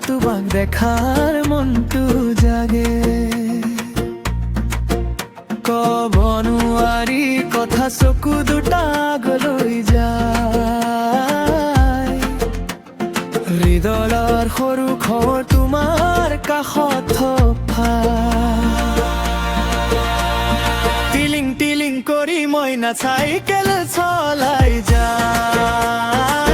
তোমাক দেখাৰ মনটো জাগে কব নোৱাৰি কথা চকু দুটা আগলৈ যায় হৃদয়ৰ সৰু খবৰ তোমাৰ কাষত থকা টিলিং টিলিং কৰি মইনা চাইকেল চলাই যায়